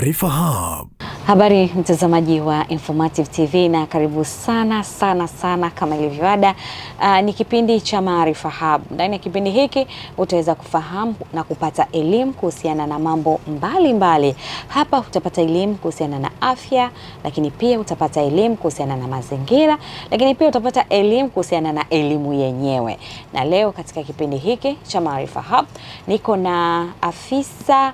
Maarifa Hub. Habari mtazamaji wa Informative TV na karibu sana kama ilivyoada. Ni kipindi cha Maarifa Hub. Ndani ya kipindi hiki utaweza kufahamu na kupata elimu kuhusiana na mambo mbalimbali. Hapa utapata elimu kuhusiana na afya, lakini pia utapata elimu kuhusiana na mazingira, lakini pia utapata elimu kuhusiana na elimu yenyewe. Na leo katika kipindi hiki cha Maarifa Hub niko na afisa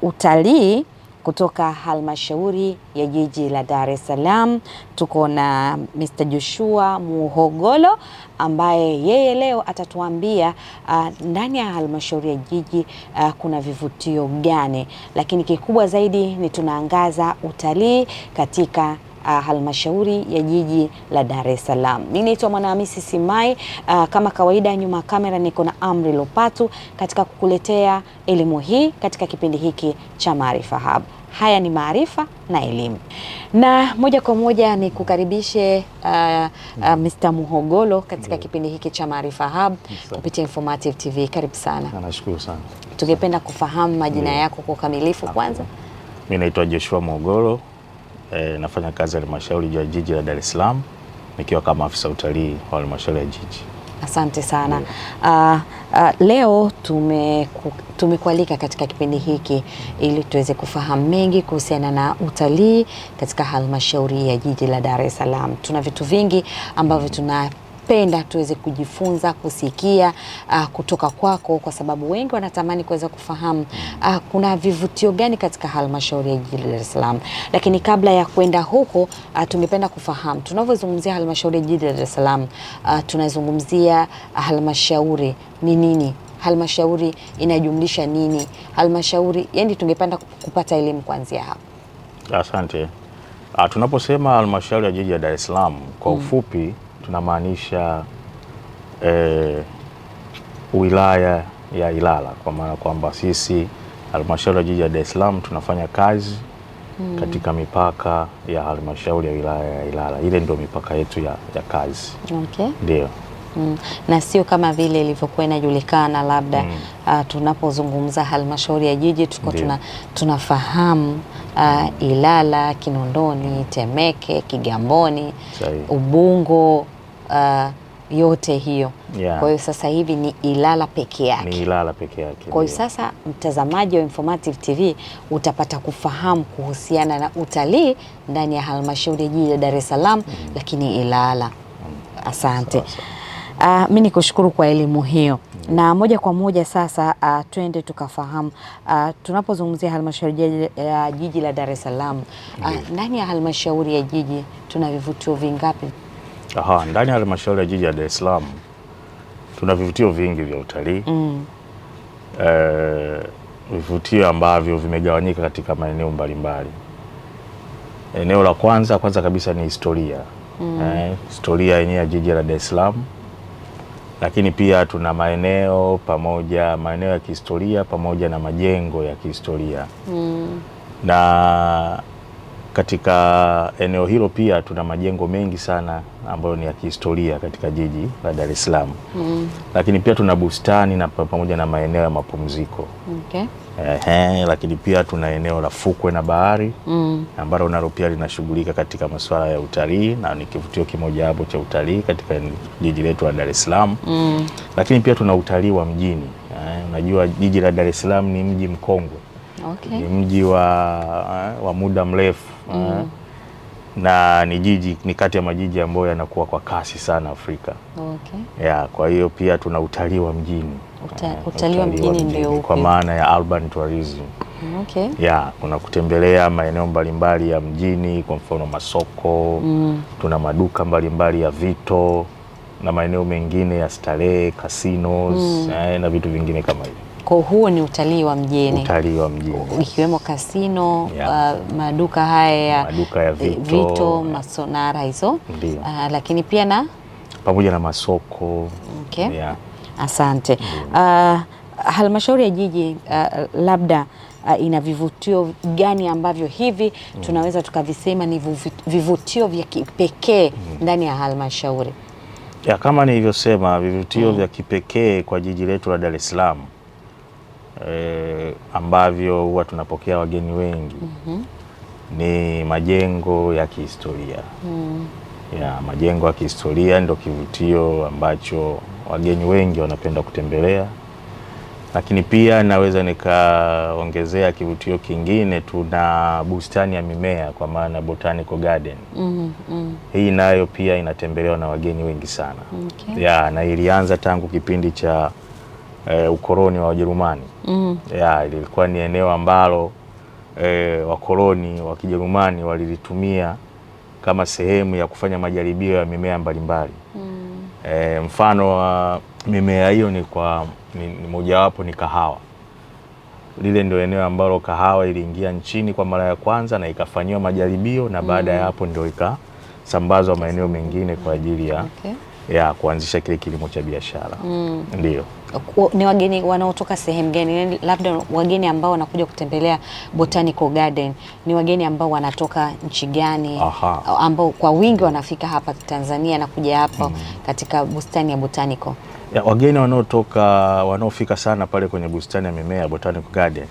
utalii kutoka halmashauri ya jiji la Dar es Salaam. Tuko na Mr. Joshua Muhogolo ambaye yeye leo atatuambia ndani ya halmashauri ya jiji kuna vivutio gani, lakini kikubwa zaidi ni tunaangaza utalii katika halmashauri ya jiji la Dar es Salaam. Mimi naitwa Mwanahamisi Simai. Kama kawaida nyuma kamera niko na Amri Lopatu katika kukuletea elimu hii katika kipindi hiki cha Maarifa Hub. Haya ni maarifa na elimu. Na moja kwa moja ni kukaribishe Mr. Muhogolo katika kipindi hiki cha Maarifa Hub kupitia Informative TV. Karibu sana. Nashukuru sana. Tungependa kufahamu majina yako kwa ukamilifu kwanza. Mimi naitwa Joshua Muhogolo. Nafanya kazi ya halmashauri ya jiji la Dar es Salaam nikiwa kama afisa utalii wa halmashauri ya jiji. Asante sana. Leo tumekualika katika kipindi hiki ili tuweze kufahamu mengi kuhusiana na utalii katika halmashauri ya jiji la Dar es Salaam. Tuna vitu vingi ambavyo tunapenda tuweze kujifunza, kusikia kutoka kwako, kwa sababu wengi wanatamani kuweza kufahamu kuna vivutio gani katika halmashauri ya jiji la Dar es Salaam. Lakini kabla ya kwenda huko, tungependa kufahamu tunavyozungumzia halmashauri ya jiji la Dar es Salaam, tunazungumzia halmashauri ni nini? Halmashauri inajumlisha nini? Halmashauri, yani tungependa kupata elimu kuanzia hapo. Asante. Tunaposema halmashauri ya jiji la Dar es Salaam kwa ufupi tunamaanisha wilaya ya Ilala, kwa maana kwamba sisi halmashauri ya jiji la Dar es Salaam tunafanya kazi katika mipaka ya halmashauri ya wilaya ya Ilala. Ile ndio mipaka yetu ya kazi. Okay. Ndio. Na sio kama vile ilivyokuwa inajulikana labda tunapozungumza halmashauri ya jiji tuko tunafahamu Ilala, Kinondoni, Temeke, Kigamboni, Ubungo, yote hiyo. Kwa hiyo sasa hivi ni Ilala peke yake. Ni Ilala peke yake. Kwa hiyo sasa mtazamaji wa Informative TV utapata kufahamu kuhusiana na utalii ndani ya halmashauri ya jiji la Dar es Salaam, lakini Ilala. Asante. Mimi nikushukuru kwa elimu hiyo. Na moja kwa moja sasa twende tukafahamu tunapozungumzia halmashauri ya jiji la Dar es Salaam, ndani ya halmashauri ya jiji tuna vivutio vingapi? Ndani ya halmashauri ya jiji la Dar es Salaam tuna vivutio vingi vya utalii. Vivutio ambavyo vimegawanyika katika maeneo mbalimbali. Eneo la kwanza kabisa ni historia. Historia yenyewe ya jiji la Dar es Salaam. Lakini pia tuna maeneo ya kihistoria pamoja na majengo ya kihistoria. Na katika eneo hilo pia tuna majengo mengi sana ambayo ni ya kihistoria katika jiji la Dar es Salaam. Lakini pia tuna bustani na pamoja na maeneo ya mapumziko. Okay. Lakini pia tuna eneo la fukwe na bahari ambalo nalo pia linashughulika katika masuala ya utalii na ni kivutio kimoja hapo cha utalii katika jiji letu la Dar es Salaam. Lakini pia tuna utalii wa mjini. Unajua jiji la Dar es Salaam ni mji mkongwe. Okay. Ni mji wa muda mrefu. Na ni kati ya majiji ambayo yanakuwa kwa kasi sana Afrika. Okay. Kwa hiyo pia tuna utalii wa mjini. Utalii wa mjini ndio kwa maana ya urban tourism. Okay. Kuna kutembelea maeneo mbalimbali ya mjini, kwa mfano masoko, tuna maduka mbalimbali ya vito na maeneo mengine ya starehe, casinos, na vitu vingine kama hivyo. Kwa huo ni utalii wa mjini. Utalii wa mjini. Ikiwemo kasino, maduka haya ya vito, masonara hizo. Lakini pia na pamoja na masoko. Okay. Asante. Halmashauri ya jiji labda ina vivutio gani ambavyo hivi tunaweza tukavisema ni vivutio vya kipekee ndani ya halmashauri? Kama nilivyosema, vivutio vya kipekee kwa jiji letu la Dar es Salaam ambavyo huwa tunapokea wageni wengi ni majengo ya kihistoria. Ya majengo ya kihistoria ndio kivutio ambacho wageni wengi wanapenda kutembelea, lakini pia naweza nikaongezea kivutio kingine, tuna bustani ya mimea kwa maana botanical garden. Hii nayo pia inatembelewa na wageni wengi sana. Ya, na ilianza tangu kipindi cha ukoloni wa Wajerumani. Ya, ilikuwa ni eneo ambalo wakoloni wa Kijerumani walilitumia kama sehemu ya kufanya majaribio ya mimea mbalimbali. Mfano wa mimea hiyo ni mojawapo ni kahawa. Lile ndio eneo ambalo kahawa iliingia nchini kwa mara ya kwanza na ikafanyiwa majaribio, na baada ya hapo ndio ikasambazwa maeneo mengine kwa ajili ya kuanzisha kile kilimo cha biashara. Ndio. Ni wageni wanaotoka sehemu gani? Labda wageni ambao wanakuja kutembelea Botanical Garden ni wageni ambao wanatoka nchi gani? Ambao kwa wingi wanafika hapa Tanzania na kuja hapa katika bustani ya Botanical? Ya, wageni wanaofika sana pale kwenye bustani ya mimea Botanical Garden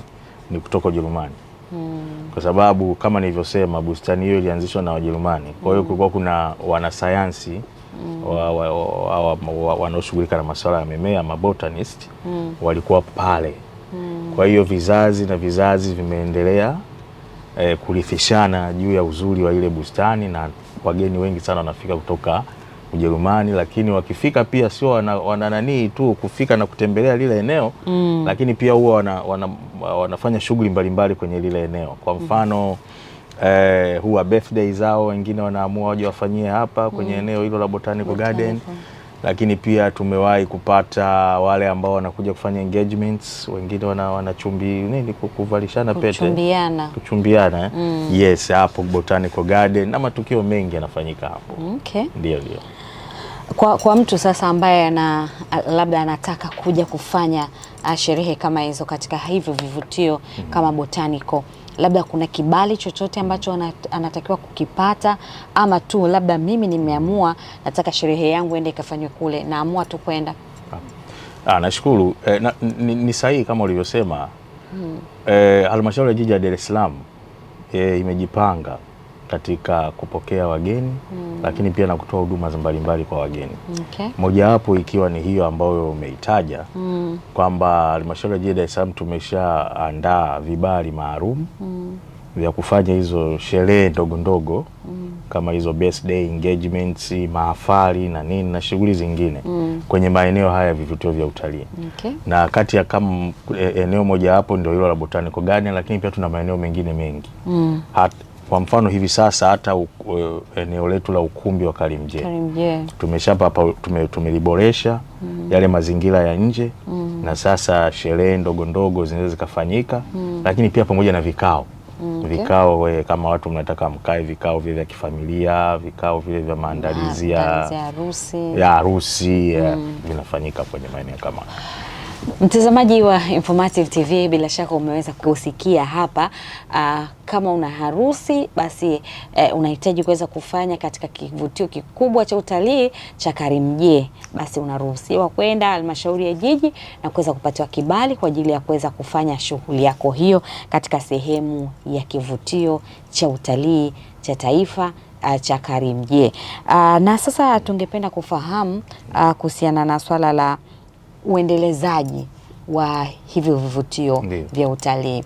ni kutoka Ujerumani. Kwa sababu kama nilivyosema, bustani hiyo ilianzishwa na Wajerumani. Kwa hiyo kulikuwa kuna wanasayansi wanaoshughulika na masuala ya mimea, mabotanist, walikuwa pale. Kwa hiyo vizazi na vizazi vimeendelea kurithishana juu ya uzuri wa ile bustani, na wageni wengi sana wanafika kutoka Ujerumani, lakini wakifika pia sio wanananii tu kufika na kutembelea lile eneo, lakini pia huwa wanafanya shughuli mbalimbali kwenye lile eneo. Kwa mfano huwa birthday zao wengine wanaamua waje wafanyie hapa kwenye eneo hilo la Botanical Garden. Lakini pia tumewahi kupata wale ambao wanakuja kufanya engagements, wengine kuvalishana pete, kuchumbiana. Yes, hapo Botanical Garden, na matukio mengi yanafanyika hapo. Ndio. Kwa mtu sasa ambaye labda anataka kuja kufanya sherehe kama hizo katika hivyo vivutio kama Botanical, labda kuna kibali chochote ambacho anatakiwa kukipata, ama tu labda mimi nimeamua nataka sherehe yangu ende ikafanywe kule, naamua tu kwenda? Nashukuru. Ni sahihi kama ulivyosema. Halmashauri ya Jiji la Dar es Salaam imejipanga katika kupokea wageni, lakini pia na kutoa huduma mbalimbali kwa wageni. Mojawapo ikiwa ni hiyo ambayo umeitaja, kwamba Halmashauri ya Jiji la Dar es Salaam tumeshaandaa vibali maalum vya kufanya hizo sherehe ndogo ndogo kama hizo birthday, engagements, mahafali na nini na shughuli zingine kwenye maeneo haya vivutio vya utalii. Na kati ya kama eneo moja hapo ndio hilo la Botanical Garden, lakini pia tuna maeneo mengine mengi. Kwa mfano hivi sasa hata eneo letu la ukumbi wa Karimjee tumeliboresha yale mazingira ya nje, na sasa sherehe ndogo ndogo zinaweza zikafanyika, lakini pia pamoja na vikao. Kama watu mnataka mkae, vikao vile vya kifamilia, vikao vile vya maandalizi ya harusi vinafanyika kwenye maeneo kama. Mtazamaji wa Informative TV, bila shaka umeweza kusikia hapa, kama una harusi basi unahitaji kuweza kufanya katika kivutio kikubwa cha utalii cha Karimjee, basi unaruhusiwa kwenda halmashauri ya jiji na kuweza kupatiwa kibali kwa ajili ya kuweza kufanya shughuli yako hiyo katika sehemu ya kivutio cha utalii cha taifa cha Karimjee. Na sasa tungependa kufahamu kuhusiana na swala la uendelezaji wa hivyo vivutio vya utalii.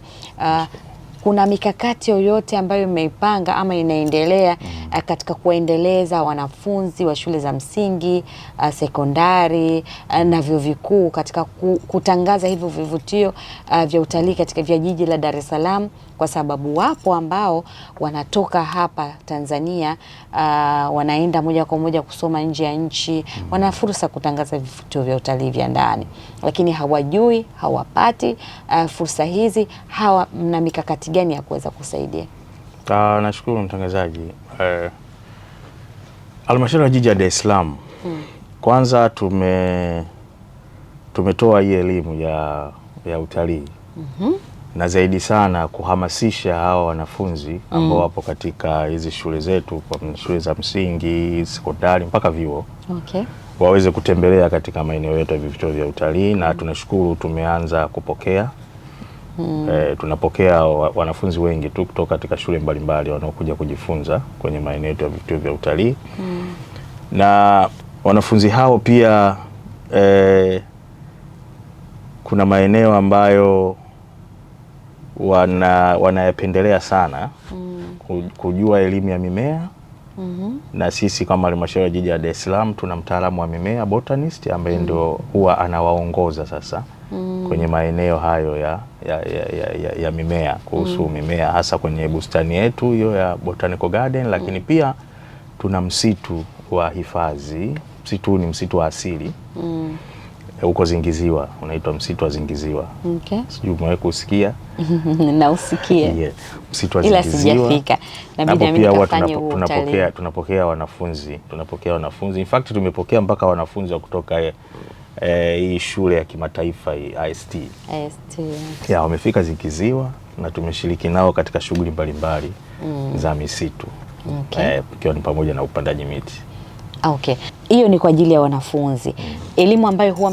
Kuna mikakati yoyote ambayo imeipanga ama inaendelea katika kuendeleza wanafunzi wa shule za msingi, sekondari na vyuo vikuu katika kutangaza hivyo vivutio vya utalii katika vya jiji la Dar es Salaam? Kwa sababu wapo ambao wanatoka hapa Tanzania wanaenda moja kwa moja kusoma nje ya nchi, wana fursa kutangaza vivutio vya utalii vya ndani, lakini hawajui, hawapati fursa hizi. Mna mikakati gani ya kuweza kusaidia? Nashukuru mtangazaji. Halmashauri ya Jiji la Dar es Salaam kwanza tumetoa hii elimu ya utalii na zaidi sana kuhamasisha hawa wanafunzi ambao wapo katika hizi shule zetu, kwa shule za msingi, sekondari mpaka vyuo, waweze kutembelea katika maeneo yetu ya vivutio vya utalii. Na tunashukuru tumeanza kupokea Tunapokea wanafunzi wengi tu kutoka katika shule mbalimbali wanaokuja kujifunza kwenye maeneo ya vivutio vya utalii. Na wanafunzi hao pia kuna maeneo ambayo wanayapendelea sana kujua elimu ya mimea. Na sisi kama halmashauri ya jiji la Dar es Salaam tuna mtaalamu wa mimea botanist ambaye ndio huwa anawaongoza sasa kwenye maeneo hayo ya mimea, kuhusu mimea hasa kwenye bustani yetu hiyo ya Botanical Garden. Lakini pia tuna msitu wa hifadhi. Msitu ni msitu wa asili huko Zingiziwa, unaitwa msitu wa Zingiziwa. Okay. Sijui umewahi kusikia? Na usikie. Yeah. Msitu wa Zingiziwa. Ila sijafika. Inabidi mimi nikafanye tunapokea wanafunzi. In fact tumepokea mpaka wanafunzi wa kutoka hii shule ya kimataifa IST. Ya wamefika Zingiziwa na tumeshiriki nao katika shughuli mbalimbali za misitu. Okay. Ikiwa ni pamoja na upandaji miti. Okay. Hiyo ni kwa ajili ya wanafunzi. Elimu ambayo huwa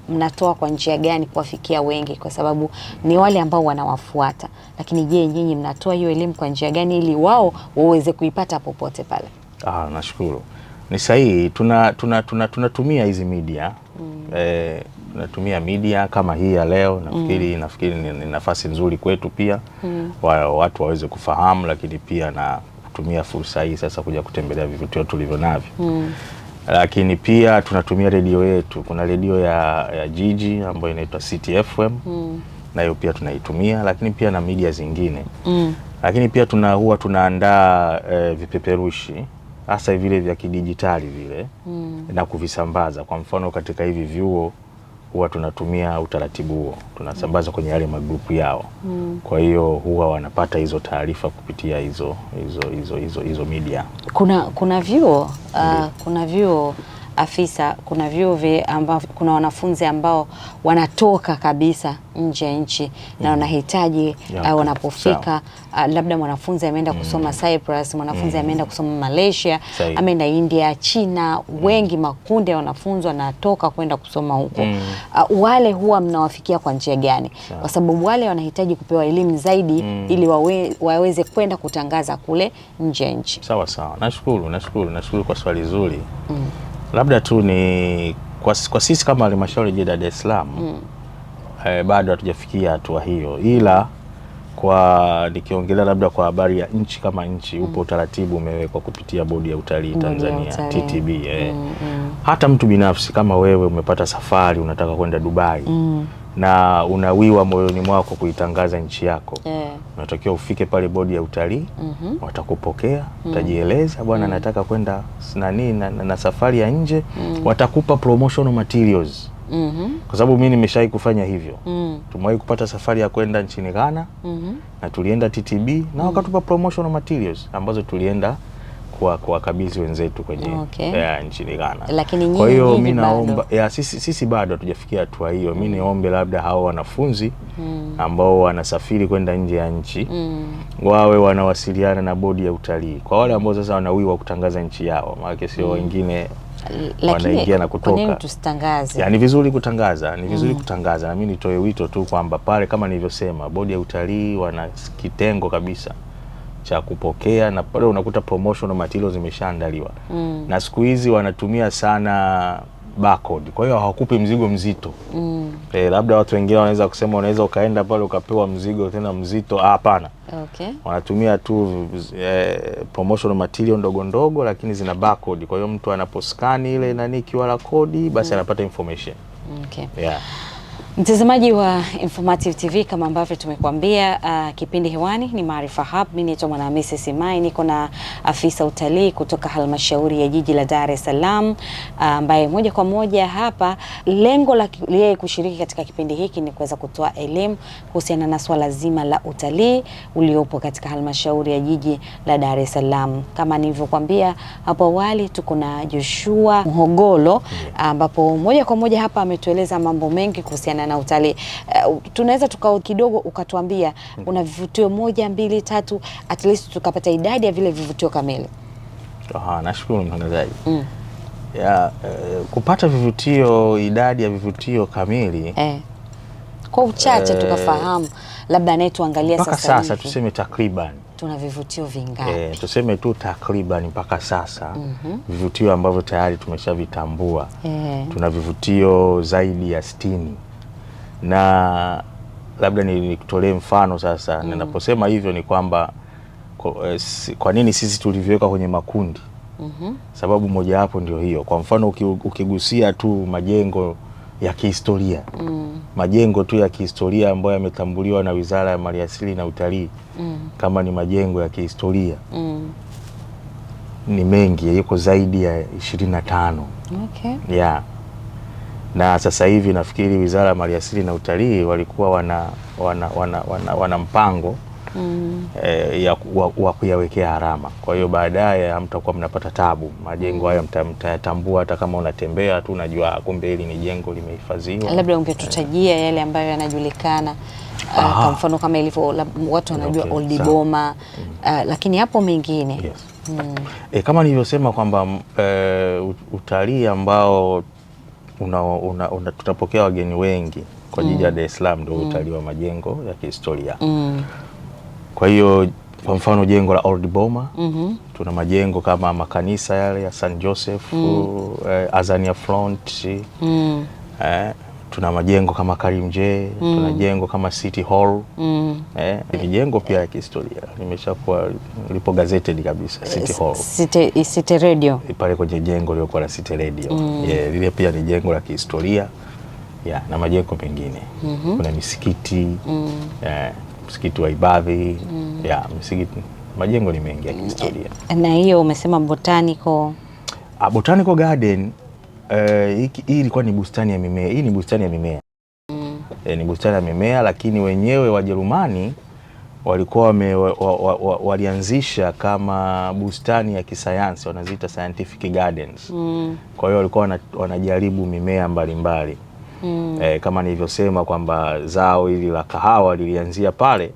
mnatoa kwa njia gani kuwafikia wengi, kwa sababu ni wale ambao wanawafuata? Lakini je, nyinyi mnatoa hiyo elimu kwa njia gani ili wao waweze kuipata popote pale? Nashukuru. Ni sahihi, tunatumia hizi media. Tunatumia media kama hii ya leo. Nafikiri ni nafasi nzuri kwetu pia watu waweze kufahamu, lakini pia na kutumia fursa hii sasa kuja kutembelea vivutio tulivyo navyo. Lakini pia tunatumia redio yetu. Kuna redio ya jiji ambayo inaitwa City FM. Na hiyo pia tunaitumia, lakini pia na media zingine. Lakini pia huwa tunaandaa vipeperushi hasa vile vya kidijitali vile na kuvisambaza. Kwa mfano katika hivi vyuo huwa tunatumia utaratibu huo, tunasambaza kwenye yale magrupu yao. Kwa hiyo huwa wanapata hizo taarifa kupitia hizo media. Kuna vyuo kuna vyuo afisa, kuna vyuo ambao kuna wanafunzi ambao wanatoka kabisa nje ya nchi na wanahitaji wanapofika, labda mwanafunzi ameenda kusoma Cyprus, mwanafunzi ameenda kusoma Malaysia, ameenda India, China, wengi makundi ya wanafunzi wanatoka kwenda kusoma huko. Wale huwa mnawafikia kwa njia gani? Kwa sababu wale wanahitaji kupewa elimu zaidi ili waweze kwenda kutangaza kule nje ya nchi. Sawa. Nashukuru kwa swali zuri. Labda tu ni kwa sisi kama halmashauri ya Dar es Salaam bado hatujafikia hatua hiyo, ila nikiongelea labda kwa habari ya nchi kama nchi, upo utaratibu umewekwa kupitia Bodi ya Utalii Tanzania, TTB. Hata mtu binafsi kama wewe umepata safari unataka kwenda Dubai na unawiwa moyoni mwako kuitangaza nchi yako, unatakiwa ufike pale Bodi ya Utalii. Watakupokea, utajieleza, bwana nataka kwenda na safari ya nje. Watakupa promotional materials. Kwa sababu mimi nimeshawahi kufanya hivyo. Tumewahi kupata safari ya kwenda nchini Ghana na tulienda TTB na wakatupa promotional materials ambazo tulienda kuwakabidhi wenzetu kwenye nchini Ghana. Lakini kwa hiyo mimi naomba sisi bado hatujafikia hatua hiyo. Mimi niombe labda hao wanafunzi ambao wanasafiri kwenda nje ya nchi wawe wanawasiliana na Bodi ya Utalii. Kwa wale ambao sasa wanawiwa kutangaza nchi yao, maana sio wengine wanaingia na kutoka. Lakini tusitangaze. Ni vizuri kutangaza, kutangaza. Na mimi nitoe wito tu kwamba pale kama nilivyosema, Bodi ya Utalii wana kitengo kabisa cha kupokea, na pale unakuta promotional materials zimeshaandaliwa. Na siku hizi wanatumia sana barcode, kwa hiyo hawakupi mzigo mzito. Labda watu wengine wanaweza kusema unaweza ukaenda pale ukapewa mzigo tena mzito. Hapana. Wanatumia tu promotional material ndogo ndogo, lakini zina barcode. Kwa hiyo mtu anaposkani ile QR code basi anapata information. Mtazamaji wa Informative TV, kama ambavyo tumekuambia, kipindi hewani ni Maarifa Hub. Mimi naitwa Mwanahamisi Simai, niko na afisa utalii kutoka halmashauri ya jiji la Dar es Salaam, ambaye moja kwa moja hapa, lengo la yeye kushiriki katika kipindi hiki ni kuweza kutoa elimu kuhusiana na swala zima la utalii uliopo katika halmashauri ya jiji la Dar es Salaam. Kama nilivyokuambia hapo awali, tuko na Joshua Mhogolo, ambapo moja kwa moja hapa ametueleza mambo mengi kuhusiana na utalii. Tunaweza kidogo ukatuambia una vivutio 1, 2, 3 at least tukapata idadi ya vile vivutio kamili. Nashukuru mtangazaji. Kupata vivutio, idadi ya vivutio kamili Kwa uchache tukafahamu, labda anayetuangalia sasa hivi tuseme takriban tuna vivutio vingapi? Tuseme tu takriban mpaka sasa vivutio ambavyo tayari tumeshavitambua tuna vivutio zaidi ya 60, na labda nikutolee mfano sasa. Ninaposema hivyo ni kwamba kwa nini sisi tuliviweka kwenye makundi? Sababu moja hapo ndio hiyo. Kwa mfano ukigusia tu majengo ya kihistoria, majengo tu ya kihistoria ambayo yametambuliwa na Wizara ya Maliasili na Utalii kama ni majengo ya kihistoria ni mengi, yako zaidi ya 25. Okay. Na sasa hivi nafikiri Wizara ya Maliasili na Utalii walikuwa wana mpango wa kuyawekea alama. Kwa hiyo baadaye hamtakuwa mnapata tabu, majengo haya mtayatambua hata kama unatembea tu unajua kumbe hili ni jengo limehifadhiwa. Labda ungetutajia yale ambayo yanajulikana, kwa mfano kama ilivyo watu wanajua Old Boma, lakini hapo mengine. Yes. Kama nilivyosema kwamba utalii ambao tutapokea wageni wengi kwa jiji la Dar es Salaam ndio utalii wa majengo ya kihistoria. Kwa hiyo kwa mfano jengo la Old Boma, tuna majengo kama makanisa yale ya St. Joseph, Azania Front, tuna majengo kama Karimjee, tuna jengo kama City Hall. Ni jengo pia ya kihistoria, limeshakuwa lipo gazetted kabisa, City Hall. City Radio. Pale kwenye jengo lilikuwa la City Radio. Lile pia ni jengo la kihistoria. Na majengo mengine. Kuna misikiti, msikiti wa Ibadhi, msikiti, majengo ni mengi ya kihistoria. Na hiyo umesema Botanical Garden, hii ilikuwa ni bustani ya mimea. Hii ni bustani ya mimea. Ni bustani ya mimea, lakini wenyewe Wajerumani walikuwa walianzisha kama bustani ya kisayansi, wanaziita scientific gardens. Kwa hiyo walikuwa wanajaribu mimea mbalimbali. Kama nilivyosema kwamba zao hili la kahawa lilianzia pale,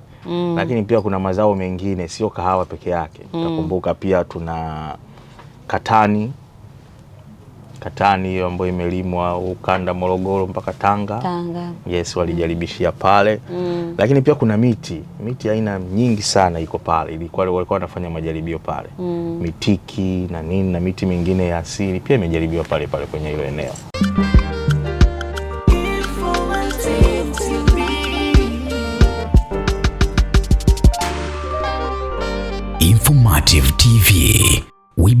lakini pia kuna mazao mengine, sio kahawa peke yake. Nakumbuka pia tuna katani hiyo ambayo imelimwa ukanda Morogoro mpaka Tanga. Yes, walijaribishia pale. Lakini pia kuna miti aina nyingi sana iko pale, walikuwa wanafanya majaribio pale. Mitiki na nini na miti mingine ya asili pia imejaribiwa pale kwenye hilo eneo. Informative TV. We